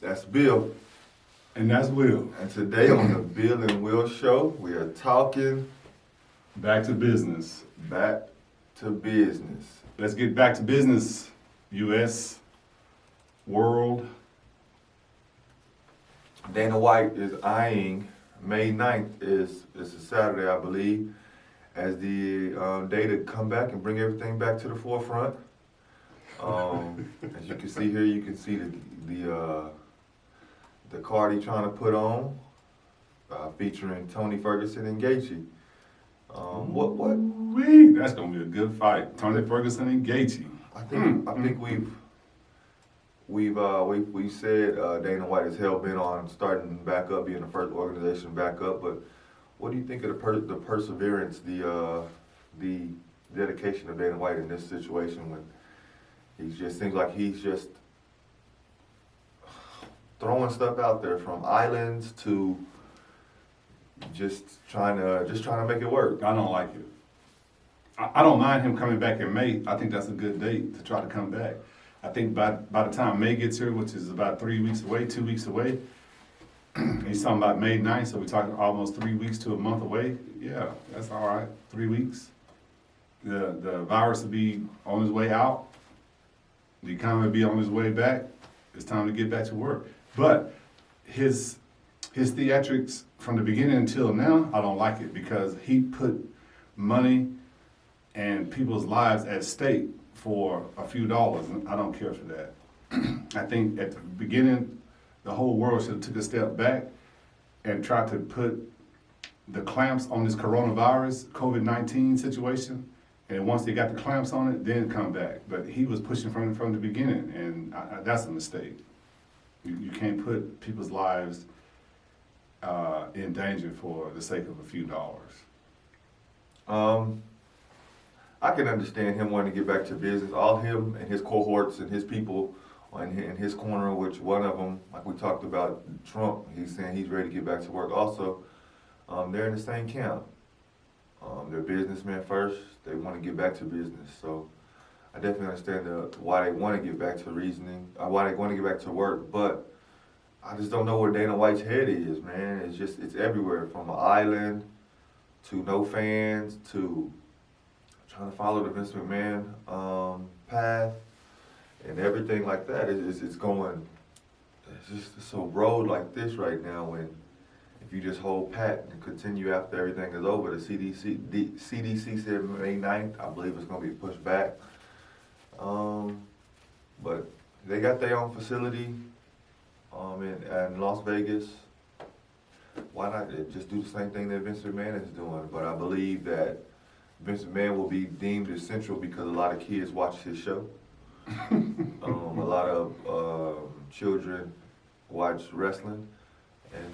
That's Bill. And that's Will. And today on the Bill and Will Show, we are talking Back to business. back to business. Let's get back to business, U.S., world. Dana White is eyeing May 9th, it's a Saturday, I believe, as the day to come back and bring everything back to the forefront. As you can see here, you can see the card he's trying to put on, featuring Tony Ferguson and Gaethje. What? Wee, that's gonna be a good fight. Tony Ferguson and Gaethje. I think we've said Dana White is hell bent on starting back up, being the first organization back up. But what do you think of the perseverance, the dedication of Dana White in this situation when he just seems like he's just throwing stuff out there from islands to just trying to make it work. I don't like it. I don't mind him coming back in May. I think that's a good date to try to come back. I think by the time May gets here, which is about 3 weeks away, 2 weeks away, he's talking about May 9th, so we're talking almost 3 weeks to a month away. Yeah, that's all right. 3 weeks. The virus will be on his way out. The economy will be on his way back. It's time to get back to work. But his theatrics from the beginning until now, I don't like it because he put money and people's lives at stake for a few dollars, and I don't care for that. I think at the beginning, the whole world should have took a step back and tried to put the clamps on this coronavirus, COVID-19 situation, and once they got the clamps on it, then come back. But he was pushing from the beginning, and that's a mistake. You can't put people's lives in danger for the sake of a few dollars. I can understand him wanting to get back to business. All him and his cohorts and his people in his corner, which one of them, like we talked about, Trump, he's saying he's ready to get back to work. Also, they're in the same camp. They're businessmen first. They want to get back to business. So I definitely understand why they want to get back to reasoning, why they want to get back to work. But I just don't know where Dana White's head is, man. It's everywhere, from an island to no fans to trying to follow the Vince McMahon path and everything like that. It's so road like this right now. When if you just hold pat and continue after everything is over, the CDC said May 9th. I believe it's going to be pushed back. But they got their own facility in Las Vegas. Why not just do the same thing that Vince McMahon is doing? But I believe that Vince McMahon will be deemed essential because a lot of kids watch his show. A lot of children watch wrestling and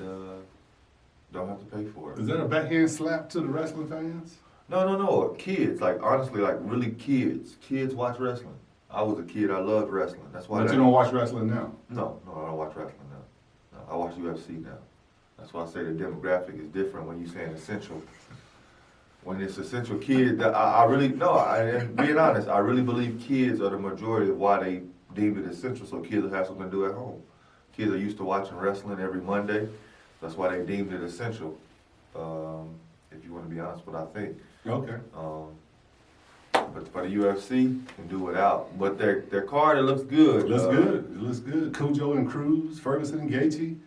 don't have to pay for it. Is that a backhand slap to the wrestling fans? No. Kids, like honestly, like really kids. Kids watch wrestling. I was a kid. I loved wrestling. That's why. But you don't watch wrestling now? No, I don't watch wrestling now. No, I watch UFC now. That's why I say the demographic is different when you're saying essential. When it's essential kids, and being honest, I really believe kids are the majority of why they deem it essential, so kids will have something to do at home. Kids are used to watching wrestling every Monday. That's why they deemed it essential, if you want to be honest, what I think. Okay. But for the UFC, can do without. But their card, it looks good. It looks good. Cujo and Cruz, Ferguson and Gaethje.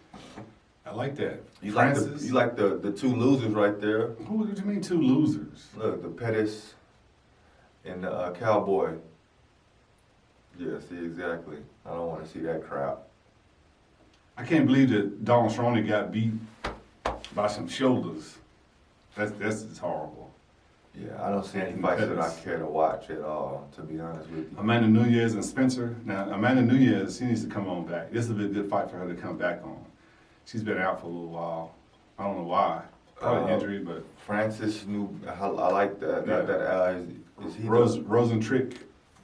I like that. You like the two losers right there. Who do you mean two losers? Look, the Pettis and the Cowboy. Yeah, see, exactly. I don't want to see that crap. I can't believe that Donald Cerrone got beat by some shoulders. That's just horrible. Yeah, I don't see any fights that I care to watch at all, to be honest with you. Amanda Nunes and Spencer. Now, Amanda Nunes, she needs to come on back. This will be a good fight for her to come back on. She's been out for a little while. I don't know why. Probably injury, but Francis I like that. Yeah. Is he Rosentrick?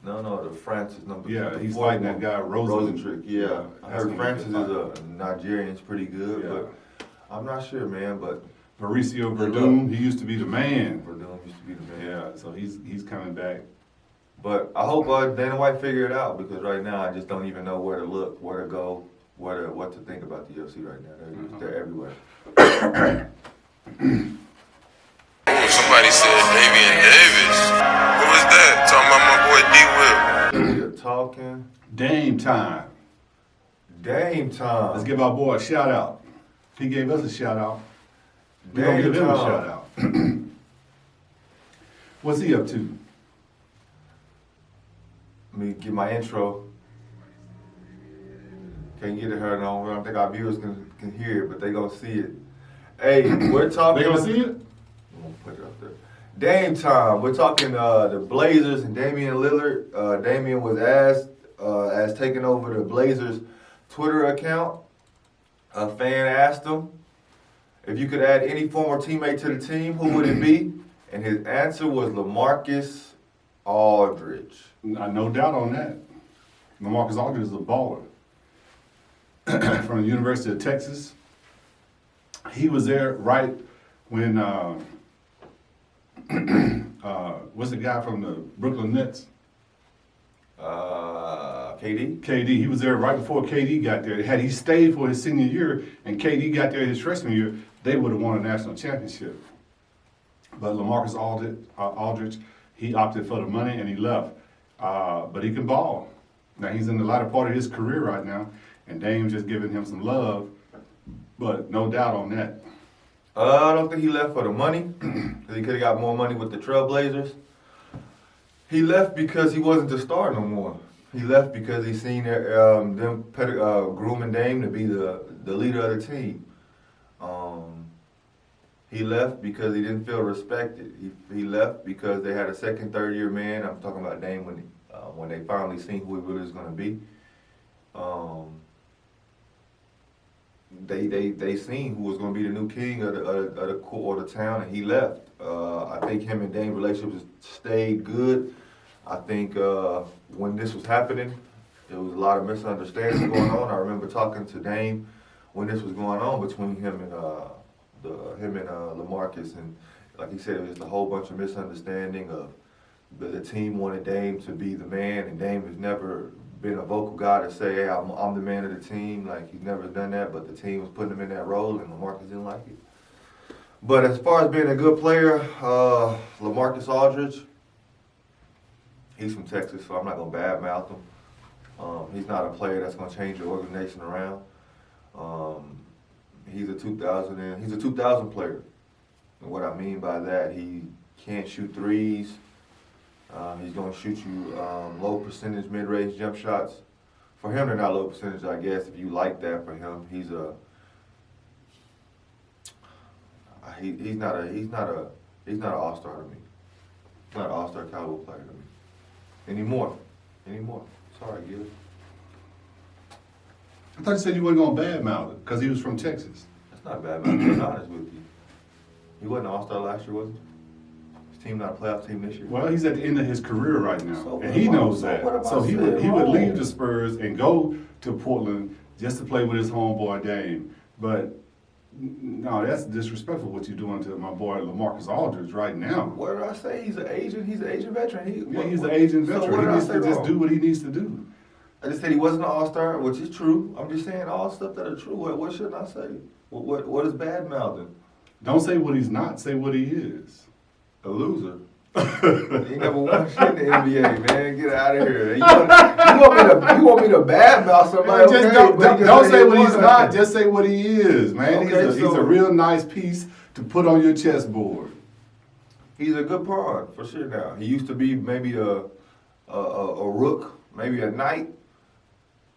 No, the Francis number. Yeah, he's fighting that guy Rosentrick. Yeah, I heard Francis is a a Nigerian. He's pretty good, but I'm not sure, man. But Mauricio Verdun, he used to be the man. Verdun used to be the man. Yeah, so he's coming back. But I hope Dana White figure it out, because right now I just don't even know where to look, where to go. what to think about the UFC right now. They're everywhere. Somebody said Damian Davis. Who is that? Talking about my boy D. Will. You're talking. Dame time. Dame time. Let's give our boy a shout out. He gave us a shout out. We're gonna Dame give him a time. shout out. What's he up to? Let me get my intro. Can't get it heard on. I don't think our viewers can hear it, but they gonna see it. Hey, we're talking. They gonna see it? I'm gonna put it up there. Dame time. We're talking the Blazers and Damian Lillard. Damian was asked as taking over the Blazers Twitter account. A fan asked him if you could add any former teammate to the team, who would it be? And his answer was LaMarcus Aldridge. No doubt on that. LaMarcus Aldridge is a baller. From the University of Texas. He was there right when, what's the guy from the Brooklyn Nets? KD? KD. He was there right before KD got there. Had he stayed for his senior year and KD got there his freshman year, they would have won a national championship. But LaMarcus Aldridge, he opted for the money and he left. But he can ball. Now he's in the latter part of his career right now, and Dame's just giving him some love. But no doubt on that. I don't think he left for the money, because he could have got more money with the Trailblazers. He left because he wasn't the star no more. He left because he seen them grooming Dame to be the leader of the team. He left because he didn't feel respected. He left because they had a second, third year man. I'm talking about Dame when they finally seen who he really was going to be. They seen who was going to be the new king of the town, and he left. I think him and Dame's relationship stayed good. I think when this was happening, there was a lot of misunderstandings going on. I remember talking to Dame when this was going on between him and LaMarcus, and like he said, it was just a whole bunch of misunderstanding of the team wanted Dame to be the man, and Dame has never been a vocal guy to say, hey, I'm the man of the team. Like, he's never done that, but the team was putting him in that role, and LaMarcus didn't like it. But as far as being a good player, LaMarcus Aldridge, he's from Texas, so I'm not going to badmouth him. He's not a player that's going to change the organization around. He's a 2000 player. And what I mean by that, he can't shoot threes. He's going to shoot you low percentage mid-range jump shots. For him, they're not low percentage, I guess. If you like that for him, he's not an all-star to me. He's not an all-star caliber player to me anymore. Sorry, Gil. I thought you said you weren't going to badmouth it because he was from Texas. That's not bad, man. Being honest with you. He wasn't an all-star last year, was he? His team not a playoff team this year. Well, he's at the end of his career right now, So and he knows so that. what am I So he saying would wrong? leave the Spurs and go to Portland just to play with his homeboy Dame. But no, that's disrespectful what you're doing to my boy LaMarcus Aldridge right now. What did I say? He's an agent veteran. He's an aging So veteran. what He did I needs say to just wrong? do what he needs to do. I just said he wasn't an all-star, which is true. I'm just saying all stuff that are true. What should I say? What is bad mouthing? Don't say what he's not. Say what he is. A loser. He never won shit in the NBA, man. Get out of here. You want me to bad mouth somebody? Just Okay, don't say what he's won not. nothing. Just say what he is, man. Okay, he's a real nice piece to put on your chessboard. He's a good pawn for sure. Now he used to be maybe a rook, maybe a knight.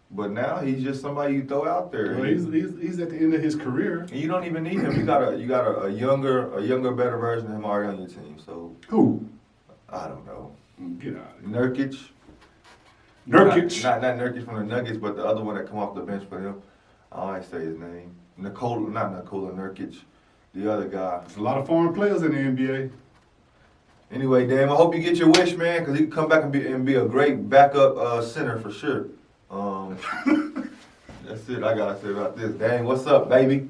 But now he's just somebody you throw out there. Well, he's at the end of his career. And you don't even need him. You got a younger, better version of him already on your team. So Who? I don't know. Get out of here. Nurkic. Nurkic. Not Nurkic from the Nuggets, but the other one that come off the bench for him. I always say his name. Not Nikola Nurkic. The other guy. There's a lot of foreign players in the NBA. Anyway, Dan, I hope you get your wish, man, because he can come back and be a great backup center for sure. That's it I gotta say about this. Dang, what's up, baby?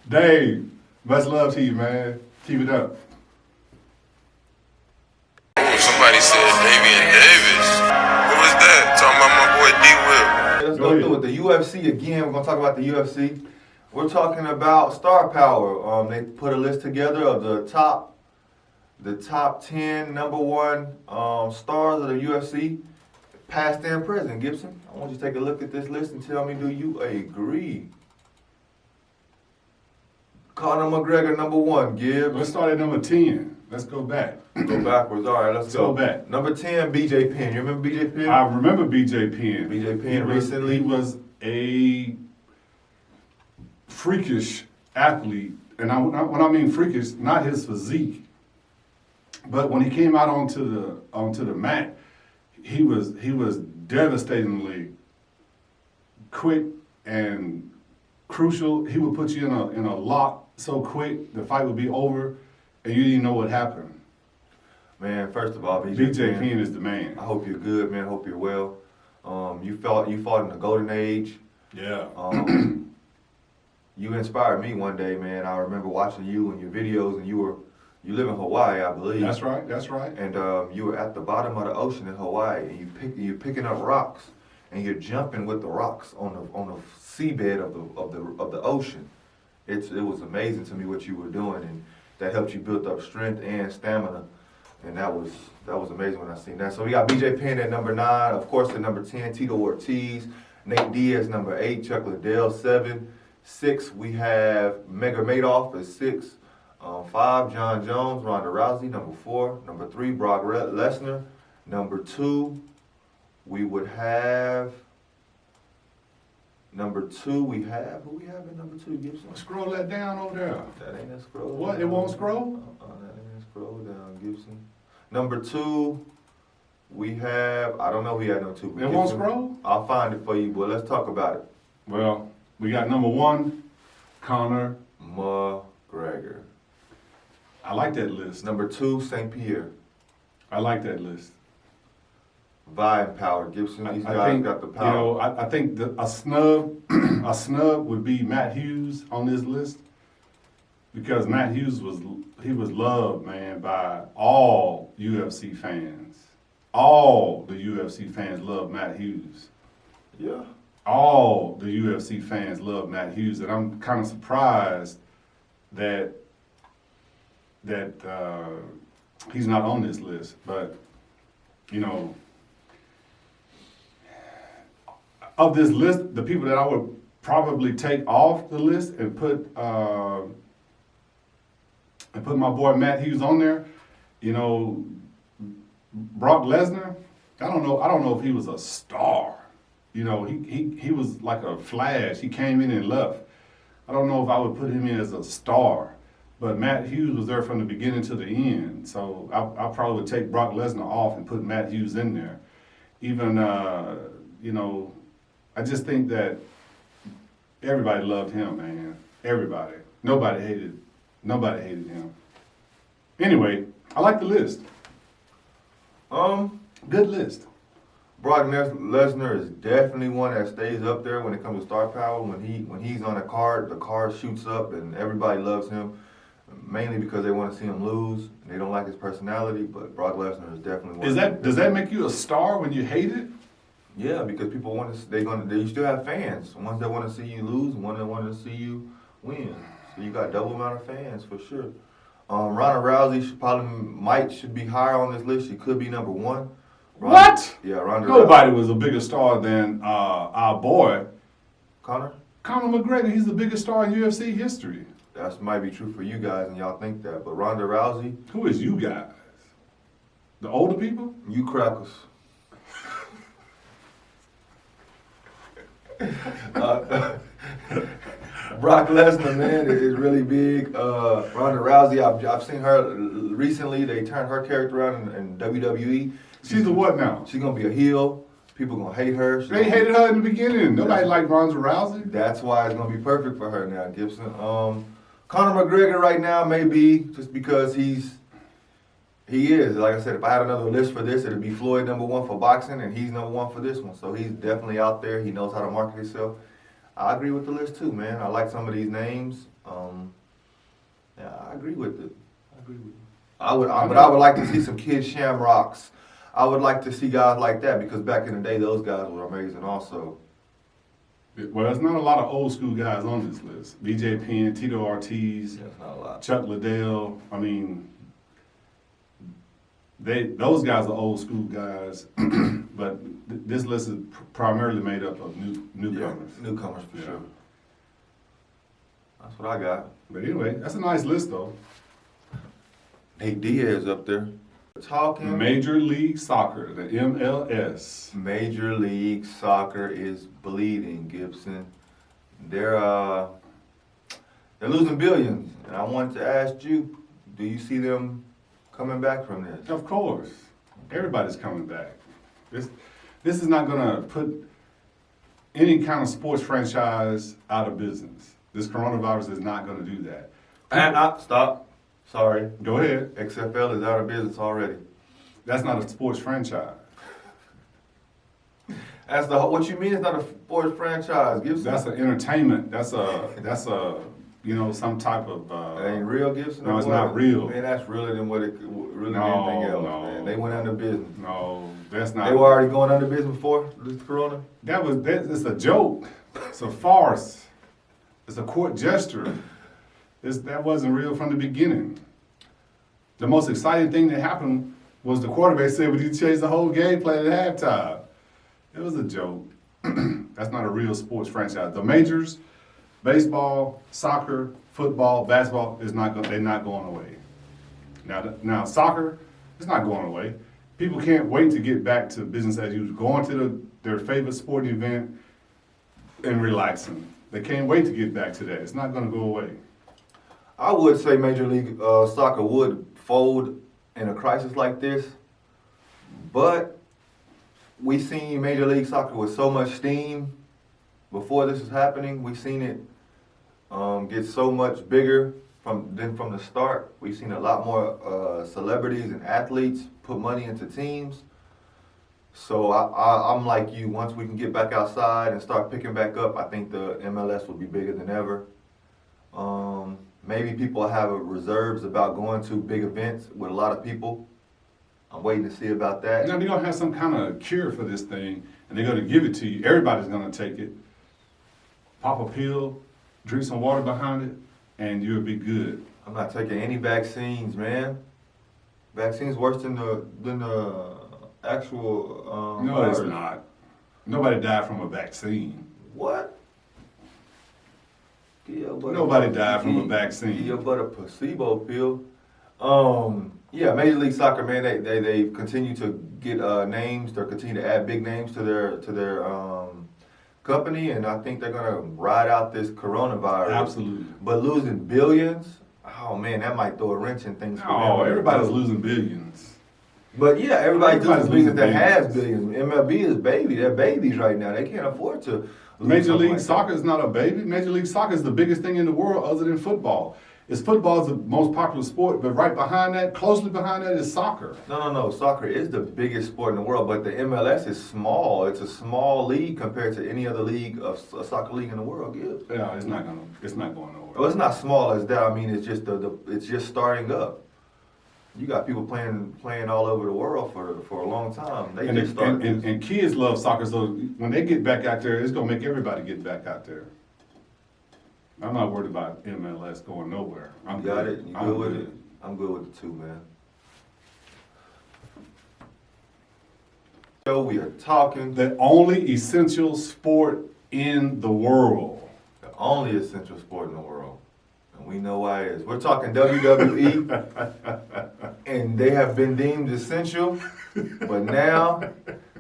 Dave, much love to you, man. Keep it up. Somebody said Damian Davis. Who is that? Talking about my boy D. Will. Go go ahead. through it. The UFC again. We're gonna talk about the UFC. We're talking about Star Power. They put a list together of the top 10 number one stars of the UFC, past and present. Gibson, I want you to take a look at this list and tell me, do you agree? Conor McGregor, number one. Gibbs. Let's start at number 10. Let's go back. Go backwards. All right, let's Go back. Number 10, BJ Penn. You remember BJ Penn? I remember BJ Penn. BJ Penn recently. He was a freakish athlete. And when I mean freakish, not his physique. But when he came out onto the mat, he was devastatingly quick and crucial. He would put you in a lock so quick the fight would be over, and you didn't know what happened. Man, first of all, BJ Penn is the man. I hope you're good, man. I hope you're well. You fought in the golden age. Yeah. You inspired me one day, man. I remember watching you and your videos, and you live in Hawaii, I believe. That's right. That's right. And you were at the bottom of the ocean in Hawaii, and you're picking up rocks, and you're jumping with the rocks on the seabed of the ocean. It was amazing to me what you were doing, and that helped you build up strength and stamina, and that was amazing when I seen that. So we got BJ Penn at number 9, of course at number 10, Tito Ortiz, Nate Diaz number 8, Chuck Liddell 7, 6 we have Mega Madoff at 6. 5, John Jones, Ronda Rousey. Number 4, number 3, Brock Lesnar. Number 2, we would have. Number 2, we have. Who we have at number 2, Gibson? Scroll that down over there. That ain't a scroll. What? Down. It won't scroll? That ain't a scroll down, Gibson. Number 2, we have. I don't know who we had number 2. It won't scroll? I'll find it for you, boy. Let's talk about it. Well, we got number 1, Conor McGregor. I like that list. Number 2, St. Pierre. I like that list. Vying power. Gibson, these I guys think, got the power. You know, I think a snub would be Matt Hughes on this list, because Matt Hughes was loved, man, by all UFC fans. All the UFC fans love Matt Hughes. Yeah. All the UFC fans love Matt Hughes, and I'm kind of surprised that he's not on this list. But you know, of this list, the people that I would probably take off the list and put my boy Matt Hughes on there, you know, Brock Lesnar. I don't know if he was a star. You know, he was like a flash. He came in and left. I don't know if I would put him in as a star. But Matt Hughes was there from the beginning to the end. So I probably would take Brock Lesnar off and put Matt Hughes in there. Even, you know, I just think that everybody loved him, man. Everybody. Nobody hated him. Anyway, I like the list. Good list. Brock Lesnar is definitely one that stays up there when it comes to star power. When he's on the card shoots up and everybody loves him, mainly because they want to see him lose. They don't like his personality, but Brock Lesnar is definitely one. Does that make you a star when you hate it? Yeah, because people want to. They still have fans. Ones that want to see you lose, one that want to see you win. So you got double amount of fans for sure. Ronda Rousey should be higher on this list. She could be number 1. What? Yeah, Ronda Nobody was a bigger star than our boy Conor. Conor McGregor. He's the biggest star in UFC history. That might be true for you guys, and y'all think that. But Ronda Rousey, Who is you guys? The older people? you crackers. Brock Lesnar, man, is really big. Ronda Rousey, I've seen her recently. They turned her character around in WWE. She's a what now? She's gonna be a heel. People gonna hate her. They hated her in the beginning. Nobody liked Ronda Rousey. That's why it's gonna be perfect for her now, Gibson. Conor McGregor right now may be just because he is. Like I said, if I had another list for this, it'd be Floyd number 1 for boxing, and he's number 1 for this one. So he's definitely out there. He knows how to market himself. I agree with the list too, man. I like some of these names. Yeah, I agree with it. I would like to see some Kid Shamrocks. I would like to see guys like that because back in the day, those guys were amazing also. Well, there's not a lot of old school guys on this list. BJ Penn, Tito Ortiz, That's not a lot. Chuck Liddell. I mean, those guys are old school guys, but this list is primarily made up of newcomers. Yeah, newcomers for Yeah. sure. That's what I got. But anyway, that's a nice list though. Nate Diaz up there. Talking Major League Soccer, the MLS. Major League Soccer is bleeding, Gibson. They're losing billions. And I wanted to ask you, do you see them coming back from this? Of course, everybody's coming back. This is not going to put any kind of sports franchise out of business. This coronavirus is not going to do that. Stop. Sorry. Go ahead. XFL is out of business already. That's not a sports franchise. That's what you mean. It's not a sports franchise, Gibson. That's an entertainment. That's a some type of. That ain't real, Gibson. No, or it's what? not real. Man, that's realer than anything else. No. Man. They went under business. No, that's not. They were already going under business before this corona. It's a joke. It's a farce. It's a court gesture. That wasn't real from the beginning. The most exciting thing that happened was the quarterback said, "Would you change the whole game plan at halftime?" It was a joke. That's not a real sports franchise. The majors, baseball, soccer, football, basketball they're not going away. Now soccer, it's not going away. People can't wait to get back to business as usual, going to their favorite sporting event and relaxing. They can't wait to get back to that. It's not going to go away. I would say Major League Soccer would fold in a crisis like this, but we seen Major League Soccer with so much steam before this is happening. We've seen it get so much bigger from the start. We've seen a lot more celebrities and athletes put money into teams. So I'm like you. Once we can get back outside and start picking back up, I think the MLS will be bigger than ever. Maybe people have reserves about going to big events with a lot of people. I'm waiting to see about that. Now they're gonna have some kind of cure for this thing, and they're gonna give it to you. Everybody's gonna take it. Pop a pill, drink some water behind it, and you'll be good. I'm not taking any vaccines, man. Vaccines worse than the actual. No, it's virus. not. Nobody died from a vaccine. What? Nobody died from a vaccine. Yeah, but a placebo pill. Yeah, Major League Soccer, man, they continue to get names. They continue to add big names to their company, and I think they're gonna ride out this coronavirus. Absolutely. But losing billions, oh man, that might throw a wrench in things. Oh, everybody's losing billions. But yeah, everybody's losing billions that has billions. billions. MLB is baby. They're babies right now. They can't afford to. Major League Soccer is not a baby. Major League Soccer is the biggest thing in the world other than football. Football is the most popular sport, but right behind that, closely behind that, is soccer. No. Soccer is the biggest sport in the world, but the MLS is small. It's a small league compared to any other league a soccer league in the world. Gibbs. Yeah, it's not going nowhere. Well, it's not small as that. I mean, it's just it's just starting up. You got people playing all over the world for a long time. They just started. And kids love soccer, so when they get back out there, it's gonna make everybody get back out there. I'm not worried about MLS going nowhere. You got it. You good with it? I'm good with the two, man. So we are talking The only essential sport in the world. the only essential sport in the world, and we know why it is. We're talking WWE, and they have been deemed essential, but now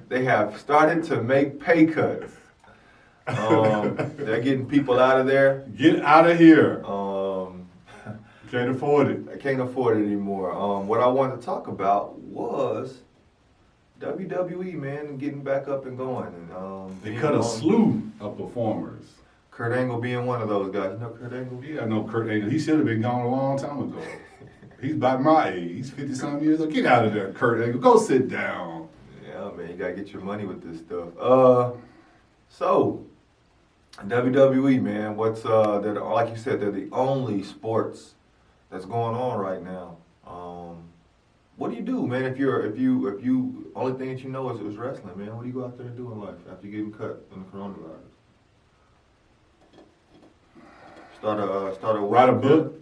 they have started to make pay cuts. They're getting people out of there. Get out of here. Can't afford it. I can't afford it anymore. What I wanted to talk about was WWE, man, getting back up and going. And They cut a slew of performers. Kurt Angle being one of those guys. You know Kurt Angle? Yeah, I know Kurt Angle. He should have been gone a long time ago. He's about my age. He's 50-something years old. Get out of there, Kurt Angle. Go sit down. Yeah, man, you gotta get your money with this stuff. So WWE, man, what's they're like you said, they're the only sports that's going on right now. What do you do, man? If you only thing that you know is wrestling, man. What do you go out there and do in life after you getting cut in the coronavirus? Start a Write a webcast? book.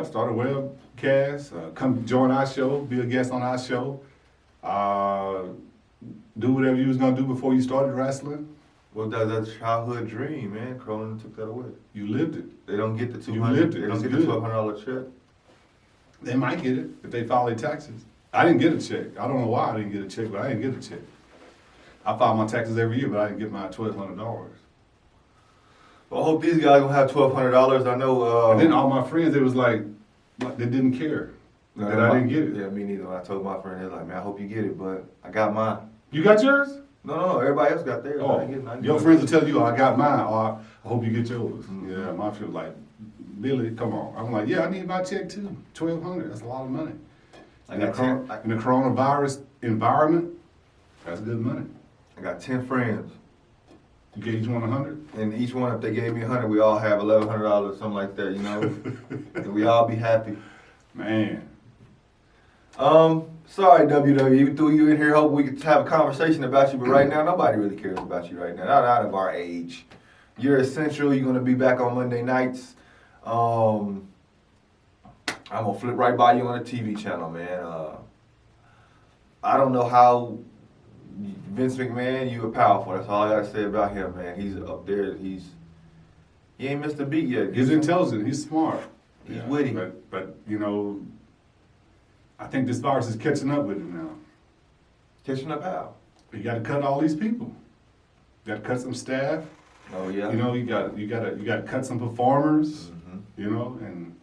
Start a webcast. Come join our show. Be a guest on our show. Do whatever you was gonna do before you started wrestling. Well, that's a childhood dream, man. Cronin took that away. You lived it. They don't get the You $200. lived it. They don't It's get the good. $1,200 check. They might get it if they file their taxes. I didn't get a check. I don't know why I didn't get a check, but I didn't get a check. I file my taxes every year, but I didn't get my $1,200. Well, I hope these guys gonna have $1,200. I know. And then all my friends, they was like, they didn't care that I didn't get it. Yeah, me neither. When I told my friend, they're like, man, I hope you get it, but I got mine. You got yours? No, everybody else got theirs. I Oh, didn't get mine. your friends will tell you, oh, I got mine, or I hope you get yours. Mhm. Yeah, my friend was like, Billy, come on. I'm like, yeah, I need my check too. $1,200, that's a lot of money. In the coronavirus environment, that's good money. I got 10 friends, You get each one 100? and each one, if they gave me 100, we all have $1,100, something like that, you know, and we all be happy. Man. Sorry, WWE, we threw you in here, hope we could have a conversation about you, but right now, nobody really cares about you right now, not out of our age. You're essential, you're gonna be back on Monday nights. I'm gonna flip right by you on a TV channel, man. I don't know how Vince McMahon, you are powerful. That's all I gotta say about him, man. He's up there. He ain't missed a beat yet. He's intelligent, he's smart. He's witty. But, you know, I think this virus is catching up with him now. Catching up how? You got to cut all these people. You got to cut some staff. Oh yeah. You know, you got to cut some performers. Mhm. You know, and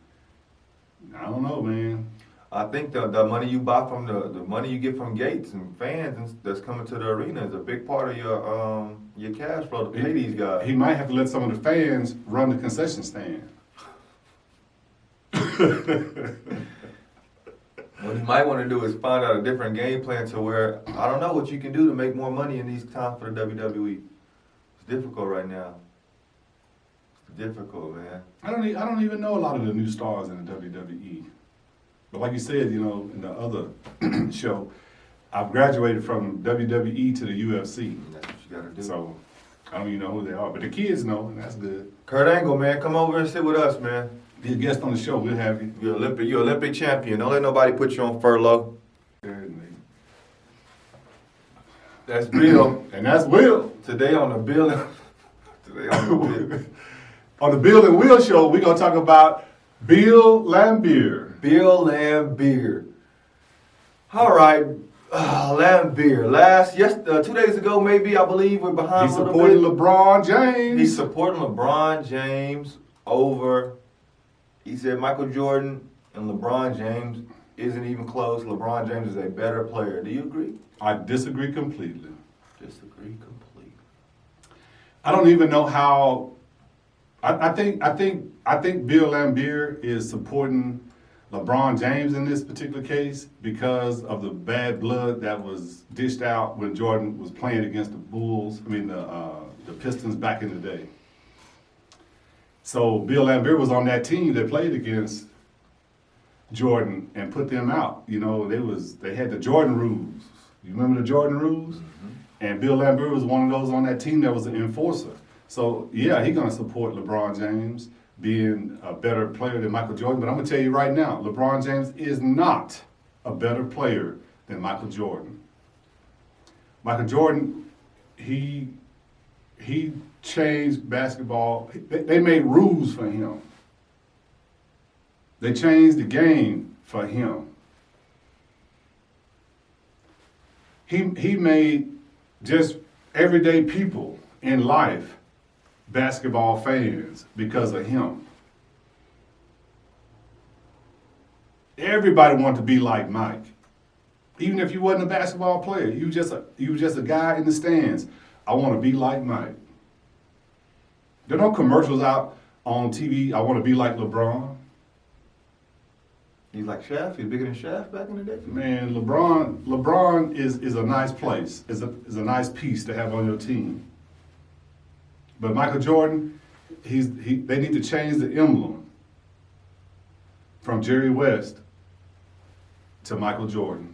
I don't know, man. I think the money you buy from the money you get from gates and fans that's coming to the arena is a big part of your cash flow to pay these guys. He might have to let some of the fans run the concession stand. What you might want to do is find out a different game plan to where I don't know what you can do to make more money in these times for the WWE. It's difficult right now. It's difficult, man. I don't even know a lot of the new stars in the WWE. But like you said, you know, in the other show, I've graduated from WWE to the UFC. And that's what you gotta do. So I don't even know who they are. But the kids know, and that's good. Kurt Angle, man, come over and sit with us, man. Be a guest on the show, we'll have you. You're Olympic champion. Don't let nobody put you on furlough. That's Bill. And that's Will. Today on the Bill. Today on the Bill. On the Bill and Will show, we're going to talk about Bill Laimbeer. Bill Laimbeer. All right, Laimbeer. 2 days ago, maybe, I believe, we're behind He's a little supporting bit. LeBron James. He's supporting LeBron James over, he said Michael Jordan and LeBron James isn't even close. LeBron James is a better player. Do you agree? I disagree completely. Disagree completely. I don't even know how. I think Bill Laimbeer is supporting LeBron James in this particular case because of the bad blood that was dished out when Jordan was playing against the Pistons back in the day. So Bill Laimbeer was on that team that played against Jordan and put them out. You know, they had the Jordan rules. You remember the Jordan rules? Mm-hmm. And Bill Laimbeer was one of those on that team that was an enforcer. So yeah, he's gonna support LeBron James being a better player than Michael Jordan. But I'm gonna tell you right now, LeBron James is not a better player than Michael Jordan. Michael Jordan, he changed basketball. They made rules for him. They changed the game for him. He made just everyday people in life basketball fans because of him. Everybody wanted to be like Mike. Even if you wasn't a basketball player, you were just a guy in the stands. I want to be like Mike. There are no commercials out on TV. I want to be like LeBron. He's like Shaft. He's bigger than Shaft back in the day. Man, LeBron is a nice place. Is a nice piece to have on your team. But Michael Jordan, they need to change the emblem from Jerry West to Michael Jordan.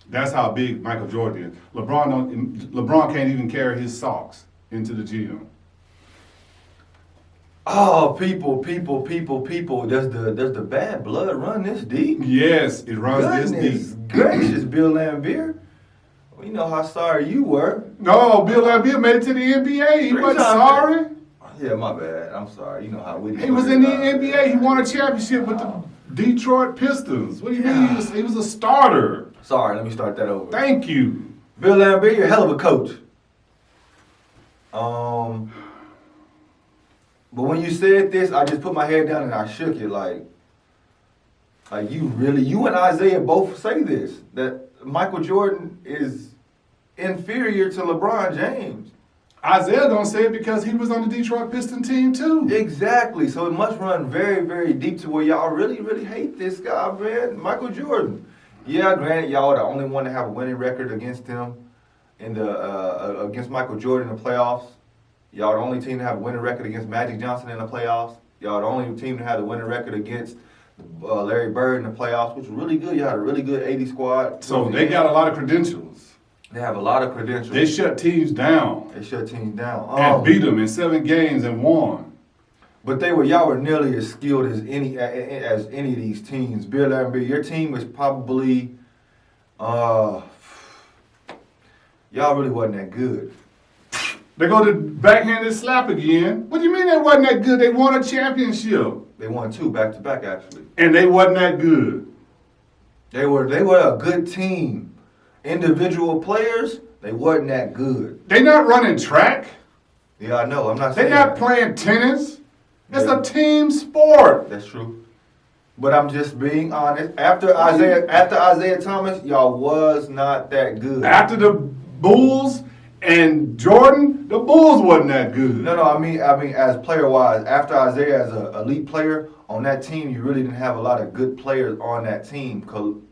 That's how big Michael Jordan is. LeBron can't even carry his socks into the gym. Oh, people. Does the bad blood run this deep? Yes, it runs Goodness this deep. gracious, Bill Laimbeer. We know how sorry you were. No, Bill Laimbeer made it to the NBA. He Three wasn't times. sorry. Yeah, my bad. I'm sorry. You know how we. He was in the NBA. He won a championship with the Detroit Pistons. What do you mean? He was a starter. Sorry, let me start that over. Thank you. Bill Laimbeer, you're a hell of a coach. But when you said this, I just put my head down and I shook it like you and Isaiah both say this, that Michael Jordan is inferior to LeBron James. Isaiah don't say it because he was on the Detroit Pistons team too. Exactly. So it must run very, very deep to where y'all really, really hate this guy, man, Michael Jordan. Yeah, granted, y'all are the only one to have a winning record against him in the against Michael Jordan in the playoffs. Y'all the only team to have a winning record against Magic Johnson in the playoffs. Y'all the only team to have the winning record against Larry Bird in the playoffs, which was really good. Y'all had a really good 80 squad. So they got a lot of credentials. They have a lot of credentials. They shut teams down. They shut teams down. And beat them in 7 games and won. But y'all were nearly as skilled as any of these teams. Bill Laimbeer, your team was probably y'all really wasn't that good. They go to backhanded slap again. What do you mean they wasn't that good? They won a championship. They won 2 back-to-back, actually. And they wasn't that good. They were a good team. Individual players, they wasn't that good. They not running track. Yeah, I know. I'm not They saying not that. playing tennis. It's Yeah. a team sport. That's true. But I'm just being honest. After Isaiah Thomas, y'all was not that good. After the Bulls and Jordan, the Bulls wasn't that good. No, I mean as player-wise, after Isaiah as an elite player on that team, you really didn't have a lot of good players on that team.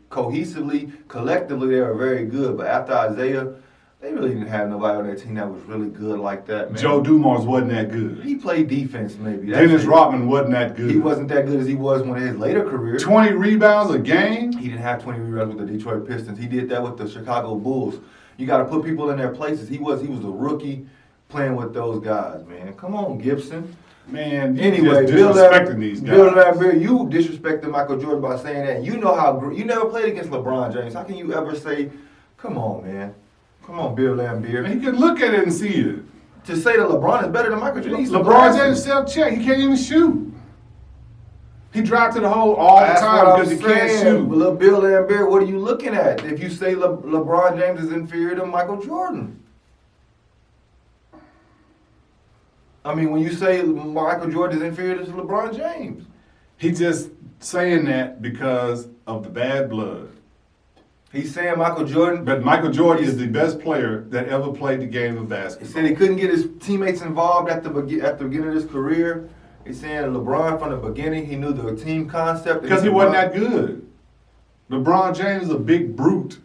Cohesively, collectively, they were very good. But after Isaiah, they really didn't have nobody on that team that was really good like that, man. Joe Dumars wasn't that good. He played defense, maybe. Dennis Rodman wasn't that good. He wasn't that good as he was in his later career. 20 rebounds a game. He didn't have 20 rebounds with the Detroit Pistons. He did that with the Chicago Bulls. You got to put people in their places. He was a rookie playing with those guys, man. Come on, Gibson. Man, you Anyway, just disrespecting these guys. Bill Laimbeer, you disrespected Michael Jordan by saying that. You know how you never played against LeBron James. How can you ever say, "Come on, man, come on, Bill Laimbeer"? Man, you can look at it and see it. To say that LeBron is better than Michael Jordan, he's LeBron James self-check. He can't even shoot. He drives to the hole all the time because he can't shoot. Little Bill Laimbeer, what are you looking at? If you say LeBron James is inferior to Michael Jordan. I mean, when you say Michael Jordan is inferior to LeBron James. He's just saying that because of the bad blood. He's saying Michael Jordan. But Michael Jordan is the best player that ever played the game of He basketball. said he couldn't get his teammates involved at the beginning of his career. He's saying LeBron from the beginning, he knew the team concept. Because he wasn't that good. LeBron James is a big brute.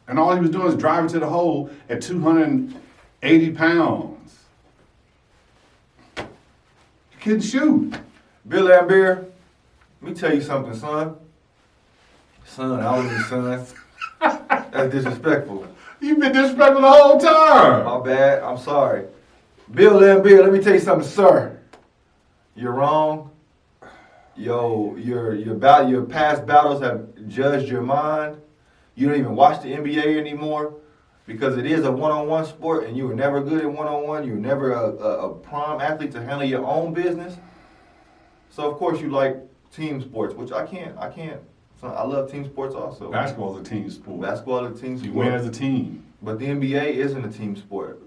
And all he was doing is driving to the hole at 280 pounds. He couldn't shoot. Bill Laimbeer, let me tell you something, son. Son, I was your son. That's disrespectful. You've been disrespectful the whole time. My bad. I'm sorry. Bill Laimbeer, let me tell you something, sir. You're wrong. Your past battles have judged your mind. You don't even watch the NBA anymore because it is a one-on-one sport, and you were never good at one-on-one. You were never a prime athlete to handle your own business. So of course you like team sports, which I can't. So I love team sports also. Basketball is a team sport. Basketball is a team You sport. win as a team. But the NBA isn't a team sport.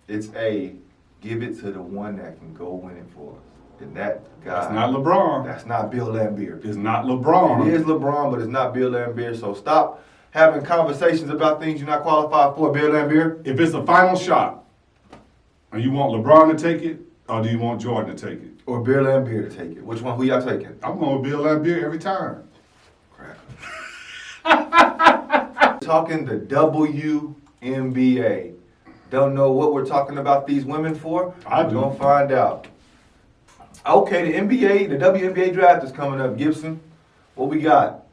It's give it to the one that can go win it for us. And that guy. That's not LeBron. That's not Bill Laimbeer. It's not LeBron. It is LeBron, but it's not Bill Laimbeer. So stop having conversations about things you're not qualified for, Bill Laimbeer. If it's a final shot, and you want LeBron to take it, or do you want Jordan to take it? Or Bill Laimbeer to take it. Which one? Who y'all taking? I'm going with Bill Laimbeer every time. Crap. Talking the WNBA. Don't know what we're talking about these women for? I We're do. going to find out. Okay, the WNBA draft is coming up, Gibson. What we got?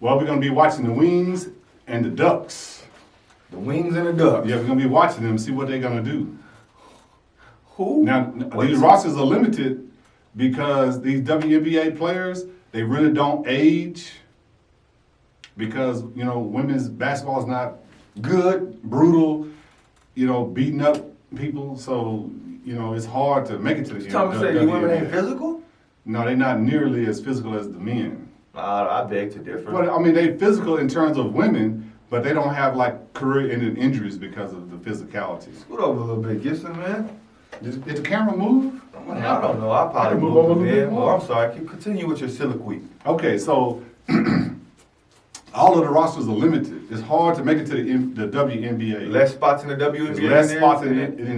Well, we're going to be watching the Wings and the Ducks. The Wings and the Ducks. Yeah, we're going to be watching them, see what they're going to do. Who? Now, Wait, these rosters are limited because these WNBA players, they really don't age because, women's basketball is not good, brutal, beating up people. So, it's hard to make it to the Thomas said you women ain't physical? No, they're not nearly as physical as the men. I beg to differ. But, they physical in terms of women, but they don't have, career-ending injuries because of the physicality. Scoot over a little bit, Gibson, man. Did the camera move? I don't know. I probably move over a little bit man. more. Oh, I'm sorry. Continue with your soliloquy. Okay, so all of the rosters are limited. It's hard to make it to the WNBA. Less spots in the WNBA. There's less spots in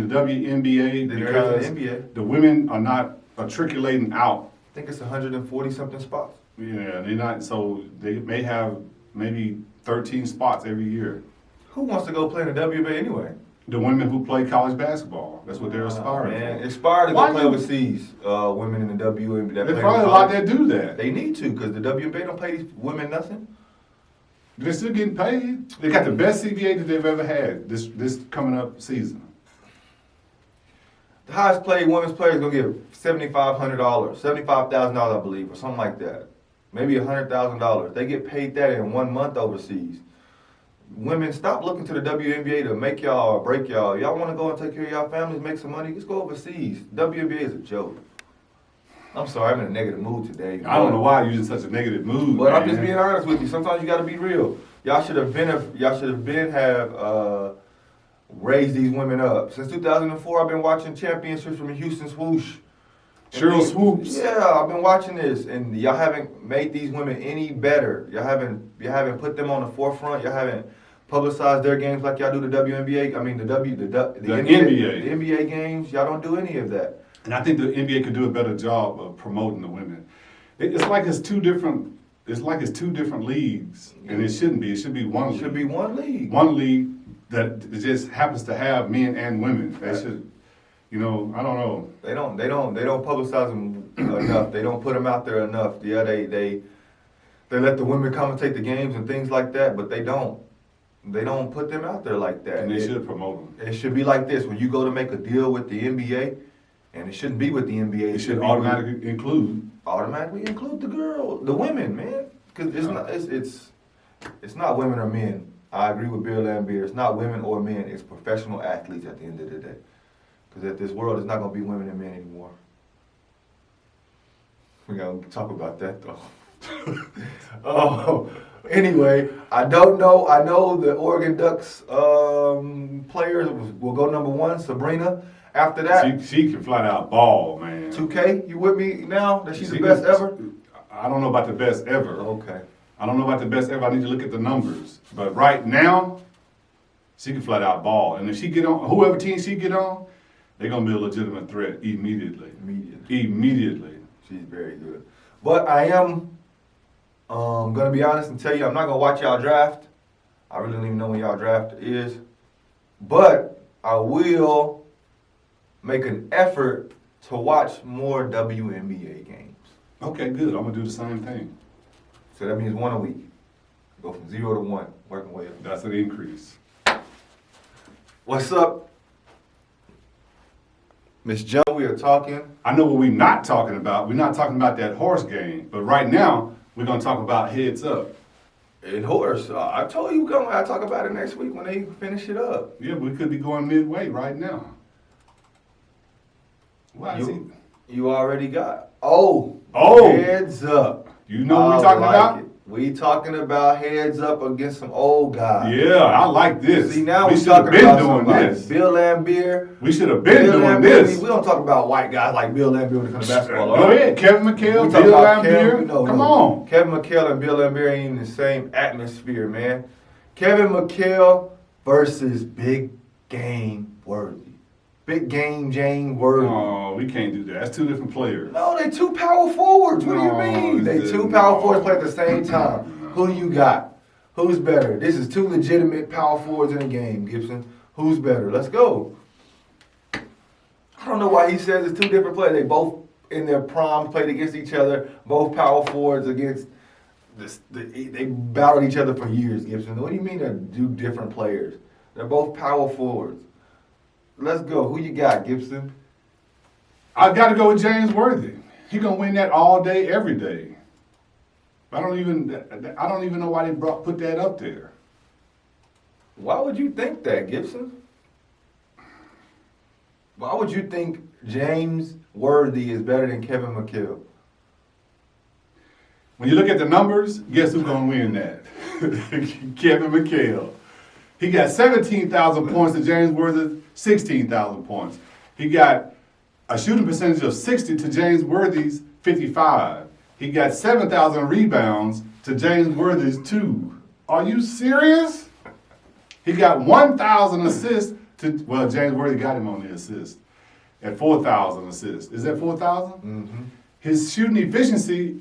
the WNBA than there is because in the NBA. the women are not matriculating out. I think it's 140 something spots. Yeah, they're not. So they may have maybe 13 spots every year. Who wants to go play in the WNBA anyway? The women who play college basketball. That's what they're aspiring Man, for. aspire to Why go play you- overseas. Women in the WNBA. that There's play probably a in lot college. that do that. They need to because the WNBA don't pay these women nothing. They're still getting paid. They got the best CBA that they've ever had this coming up season. The highest paid women's player is gonna get $7,500, $75,000, I believe, or something like that. Maybe $100,000. They get paid that in 1 month overseas. Women, stop looking to the WNBA to make y'all or break y'all. Y'all want to go and take care of y'all families, make some money? Just go overseas. WNBA is a joke. I'm sorry, I'm in a negative mood today. I don't know why you're in such a negative mood. But I'm man. just being honest with you. Sometimes you got to be real. Y'all should have raised these women up. Since 2004, I've been watching championships from the Houston Swoosh. Cheryl Swoops. Yeah, I've been watching this, and y'all haven't made these women any better. You haven't put them on the forefront. Y'all haven't publicized their games like y'all do the WNBA. I mean the NBA. The NBA games. Y'all don't do any of that. And I think the NBA could do a better job of promoting the women. It's like it's two different leagues, and it shouldn't be. It should be one. It should be one league. One league that just happens to have men and women. They should. I don't know. They don't publicize them enough. They don't put them out there enough. Yeah, they let the women commentate the games and things like that, but they don't put them out there like that. And they should promote them. It should be like this: when you go to make a deal with the NBA, and it shouldn't be with the NBA. It should be automatically include the women, man, because it's not women or men. I agree with Bill Laimbeer. It's not women or men. It's professional athletes at the end of the day. Because this world is not going to be women and men anymore. We're going to talk about that, though. Anyway, I don't know. I know the Oregon Ducks players will go number 1, Sabrina. After that, she can flat out ball, man. 2K, you with me now? That she's the best ever? I don't know about the best ever. Okay. I don't know about the best ever. I need to look at the numbers. But right now, she can flat out ball. And if she get on, whoever team she get on, they're going to be a legitimate threat immediately. Immediately. She's very good. But I am going to be honest and tell you, I'm not going to watch y'all draft. I really don't even know when y'all draft is. But I will make an effort to watch more WNBA games. Okay, good. I'm going to do the same thing. So that means 1 a week. Go from 0 to 1, working way up. That's an increase. What's up? Miss Joe, we are talking. I know what we're not talking about. We're not talking about that horse game. But right now, we're going to talk about heads up. And horse, I told you I'll talk about it next week when they finish it up. Yeah, we could be going midway right now. Why is he? You already got. Heads up. You know what we're talking about? We talking about heads up against some old guys. Yeah, I like this. See, now we we should have talking been about doing somebody. this. Bill Laimbeer. We should have been doing this. We don't talk about white guys like Bill Laimbeer when it comes to basketball. Go ahead, Kevin McHale, We talking Bill about Laimbeer. Come on. Kevin McHale and Bill Laimbeer ain't in the same atmosphere, man. Kevin McHale versus Big Game Worthy. Big Game Jane Worthy. Oh, we can't do that. That's two different players. No, they two power forwards. What do you mean? They two power forwards play at the same time. Who you got? Who's better? This is two legitimate power forwards in the game, Gibson. Who's better? Let's go. I don't know why he says it's two different players. They both in their primes played against each other. Both power forwards against this. They battled each other for years, Gibson. What do you mean they're two different players? They're both power forwards. Let's go. Who you got, Gibson? I've got to go with James Worthy. He gonna win that all day, every day. I don't even know why they put that up there. Why would you think that, Gibson? Why would you think James Worthy is better than Kevin McHale? When you look at the numbers, guess who's gonna win that? Kevin McHale. He got 17,000 points to James Worthy, 16,000 points. He got a shooting percentage of 60 to James Worthy's 55. He got 7,000 rebounds to James Worthy's 2. Are you serious? He got 1,000 assists to, well, James Worthy got him on the assist at 4,000 assists. Is that 4,000? Mm-hmm. His shooting efficiency,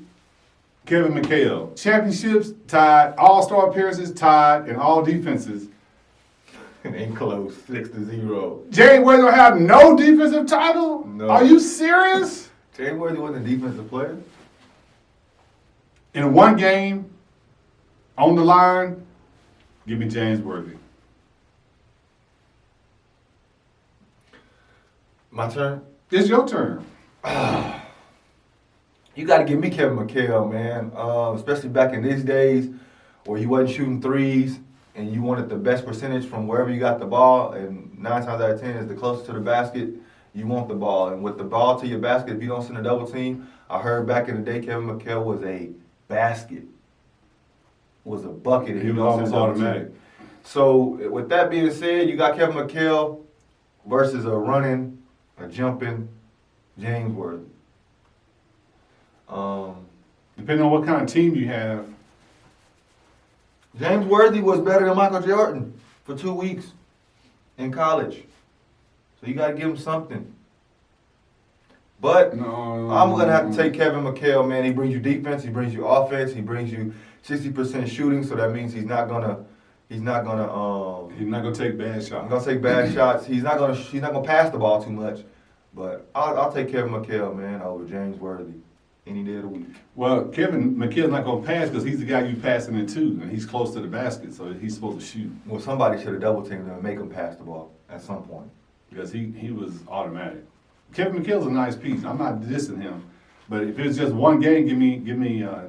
Kevin McHale. Championships tied, all-star appearances tied, and all defenses. It ain't close, 6-0. James Worthy don't have no defensive title? No. Are you serious? James Worthy wasn't a defensive player. In one game, on the line, give me James Worthy. My turn? It's your turn. You got to give me Kevin McHale, man. Especially back in these days where you wasn't shooting threes and you wanted the best percentage from wherever you got the ball. And 9 times out of 10 is the closest to the basket, you want the ball. And with the ball to your basket, if you don't send a double team, I heard back in the day Kevin McHale was a basket, was a bucket. He was almost automatic. So with that being said, you got Kevin McHale versus a running, a jumping James Worthy. Depending on what kind of team you have. James Worthy was better than Michael Jordan for 2 weeks in college. So you got to give him something. But No. I'm going to have to take Kevin McHale, man. He brings you defense, he brings you offense, he brings you 60% shooting, so that means he's not going to He's not gonna take bad shots. I'm gonna take bad shots. He's not gonna pass the ball too much. But I'll take Kevin McHale, man, over James Worthy any day of the week. Well, Kevin McHale's not gonna pass because he's the guy you passing it to, and he's close to the basket, so he's supposed to shoot. Well, somebody should have double teamed him and make him pass the ball at some point. Because he was automatic. Kevin McHale's a nice piece. I'm not dissing him, but if it's just one game, give me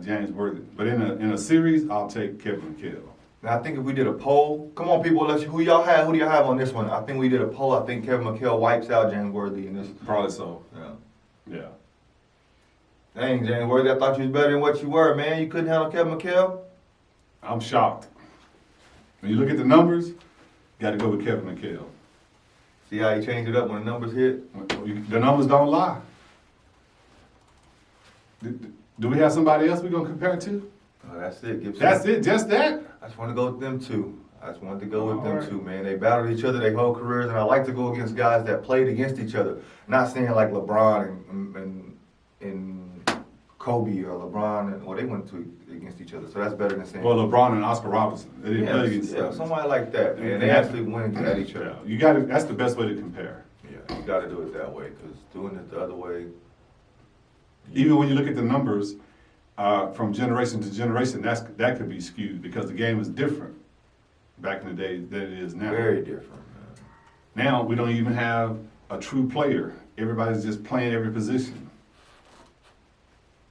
James Worthy. But in a series, I'll take Kevin McHale. Now, I think if we did a poll, come on, people, who do y'all have on this one? I think we did a poll. I think Kevin McHale wipes out James Worthy in this. Probably so. Yeah. Yeah. Dang, James Worthy, I thought you was better than what you were, man. You couldn't handle Kevin McHale? I'm shocked. When you look at the numbers, got to go with Kevin McHale. See how he changed it up when the numbers hit? The numbers don't lie. Do we have somebody else we're going to compare it to? Oh, that's it, Gibson. That's it, just that? I just want to go with them two. I just wanted to go with them two, man. They battled each other their whole careers, and I like to go against guys that played against each other. Not saying like LeBron and Kobe or LeBron, they went against each other, so that's better than saying. Well, LeBron and Oscar Robertson. They didn't play against each other. Somebody like that, man. They actually went at each other. Yeah, you got to. That's the best way to compare. Yeah, you got to do it that way, because doing it the other way. Even when you look at the numbers from generation to generation, that could be skewed because the game is different back in the day than it is now. Very different, man. Now we don't even have a true player. Everybody's just playing every position.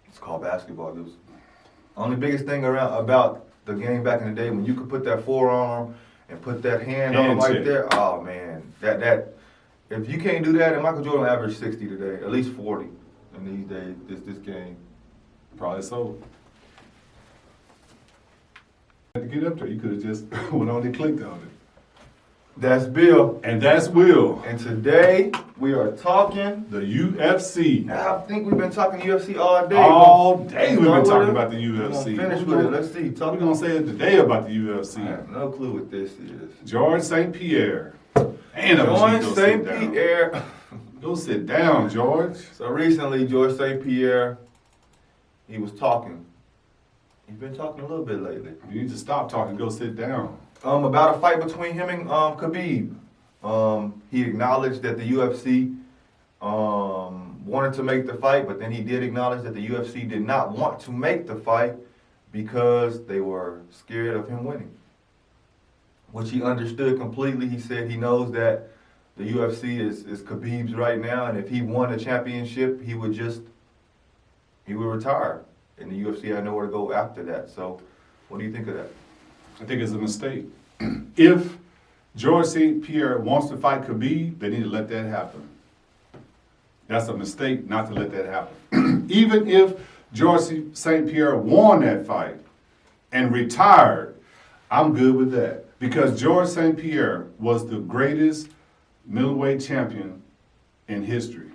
It's called basketball. It was only biggest thing about the game back in the day when you could put that forearm and put that hand on right there. Oh man, that if you can't do that, and Michael Jordan averaged 60 today, at least 40 in these days. This game. Probably so. To get up there, you could have just went on and clicked on it. That's Bill. And that's Will. And today we are talking The UFC. I think we've been talking UFC all day. All day we've been talking about the UFC. We're gonna finish with it. Let's see. What are we going to say today about the UFC? I have no clue what this is. George St. Pierre. And George St. Pierre. Go sit down, George. So recently, George St. Pierre, he was talking. He's been talking a little bit lately. You need to stop talking. Go sit down. About a fight between him and Khabib. He acknowledged that the UFC wanted to make the fight, but then he did acknowledge that the UFC did not want to make the fight because they were scared of him winning, which he understood completely. He said he knows that the UFC is Khabib's right now, and if he won a championship, he would just he would retire. And the UFC had nowhere to go after that. So, what do you think of that? I think it's a mistake. If George St. Pierre wants to fight Khabib, they need to let that happen. That's a mistake not to let that happen. Even if George St. Pierre won that fight and retired, I'm good with that. Because George St. Pierre was the greatest middleweight champion in history.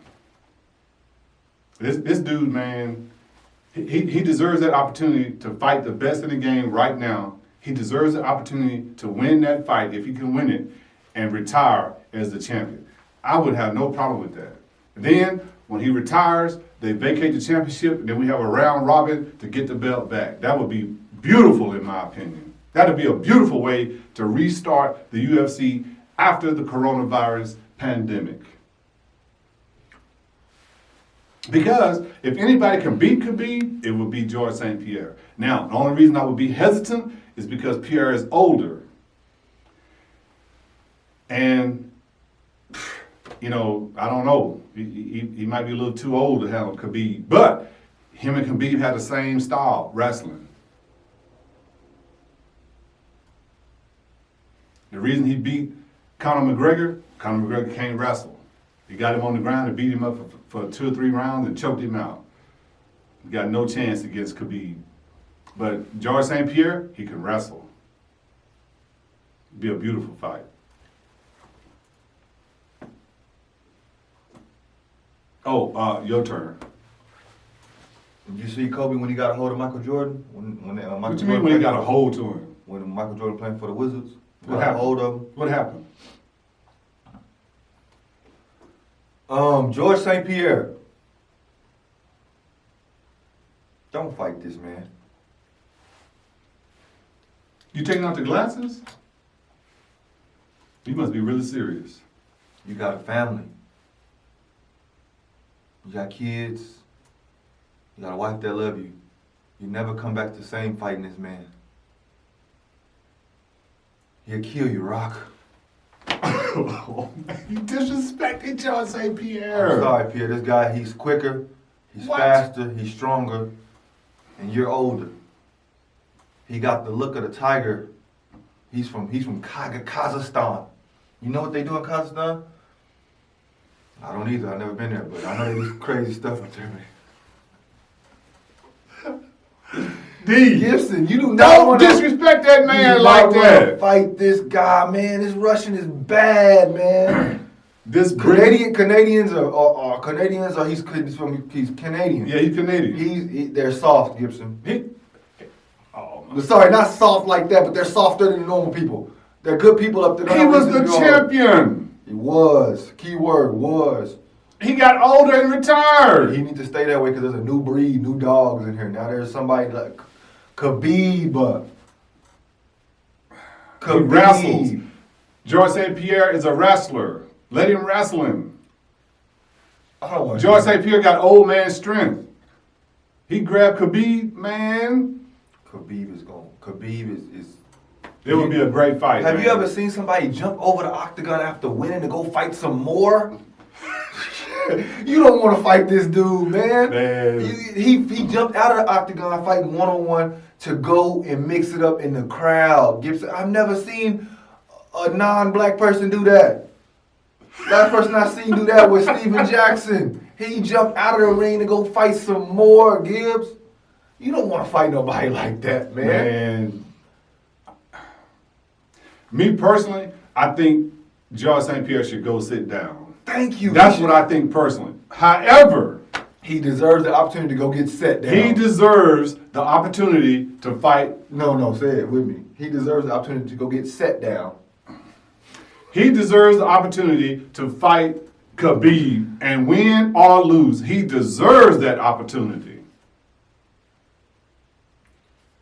This dude, man, he deserves that opportunity to fight the best in the game right now. He deserves the opportunity to win that fight, if he can win it, and retire as the champion. I would have no problem with that. Then, when he retires, they vacate the championship, and then we have a round robin to get the belt back. That would be beautiful, in my opinion. That would be a beautiful way to restart the UFC after the coronavirus pandemic. Because if anybody can beat Khabib, it would be George St. Pierre. Now, the only reason I would be hesitant is because Pierre is older. And, you know, I don't know. He might be a little too old to handle Khabib. But him and Khabib had the same style, wrestling. The reason he beat Conor McGregor can't wrestle. He got him on the ground and beat him up for 2 or 3 rounds and choked him out. He got no chance against Khabib. But George St. Pierre, he can wrestle. It'd be a beautiful fight. Oh, your turn. Did you see Kobe when he got a hold of Michael Jordan? When Michael What you Jordan mean when he played- got a hold to him? When Michael Jordan playing for the Wizards? What Got a happened? hold of him. What happened? George St. Pierre. Don't fight this man. You taking out the glasses? You must be really serious. You got a family. You got kids. You got a wife that love you. You never come back the same fighting this man. He'll kill you, Rock. You disrespected George St. Pierre. I'm sorry, Pierre. This guy, he's quicker, he's What? faster, he's stronger, and you're older. He got the look of the tiger. He's from Kazakhstan. You know what they do in Kazakhstan? I don't either. I've never been there, but I know they do crazy stuff up there, man. D. Gibson, you do not Don't want disrespect that man you like not wanna that. Fight this guy, man. This Russian is bad, man. This Canadians are he's Canadian. Yeah, he's Canadian. They're soft, Gibson. Oh, But sorry, not soft like that, but they're softer than normal people. They're good people up there. he was the champion. He was. Keyword was. He got older and retired. He needs to stay that way because there's a new breed, new dogs in here. Now there's somebody like Khabib. He wrestles. George St. Pierre is a wrestler. Let him wrestle him. I don't want George St. Pierre got old man strength. He grabbed Khabib, man. Khabib is. It would be a great fight. Have man. you ever seen somebody jump over the octagon after winning to go fight some more? You don't want to fight this dude, man. He jumped out of the octagon fighting one-on-one to go and mix it up in the crowd. Gibson, I've never seen a non-black person do that. Last person I seen do that was Steven Jackson. He jumped out of the ring to go fight some more, Gibbs. You don't want to fight nobody like that, man. Me personally, I think George St. Pierre should go sit down. Thank you. That's what I think personally. However, he deserves the opportunity to go get set down. he deserves the opportunity to fight. No, say it with me. He deserves the opportunity to go get set down. He deserves the opportunity to fight Khabib and win or lose. He deserves that opportunity.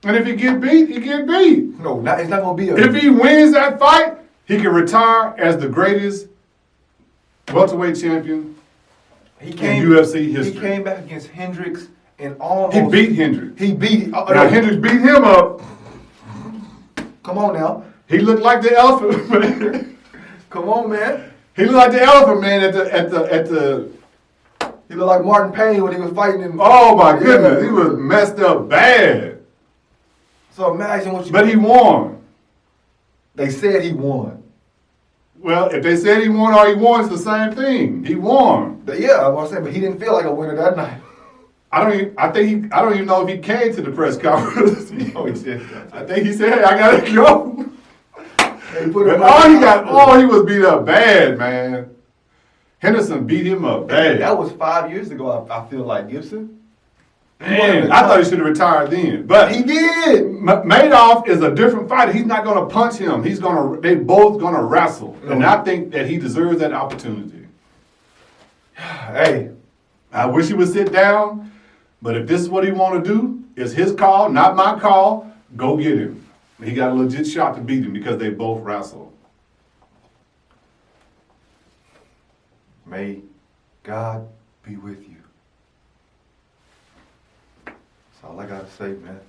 And if he get beat, he get beat. No, it's not going to be a... If he wins that fight, he can retire as the greatest welterweight champion in UFC history. He came back against Hendricks and almost... He beat Hendricks. He beat... Now Hendricks beat him up. Come on now. He looked like the elephant man. Come on, man. He looked like the elephant man at the He looked like Martin Payne when he was fighting him. Oh my goodness, he was messed up bad. So imagine what you. But he won. They said he won. Well, if they said he won or he won, it's the same thing. He won. Yeah, I was saying, but he didn't feel like a winner that night. I don't even know if he came to the press conference. Oh, he did. I think he said, "Hey, I gotta go." They put him He was beat up bad, man. Henderson beat him up bad. That was 5 years ago. I feel like Gibson. Man, I thought he should have retired then, but He did. Madoff is a different fighter. He's not gonna punch him. They both gonna wrestle, and I think that he deserves that opportunity. Hey, I wish he would sit down, but if this is what he want to do, it's his call, not my call. Go get him. He got a legit shot to beat him because they both wrestle. May God be with you. That's all I gotta say, man.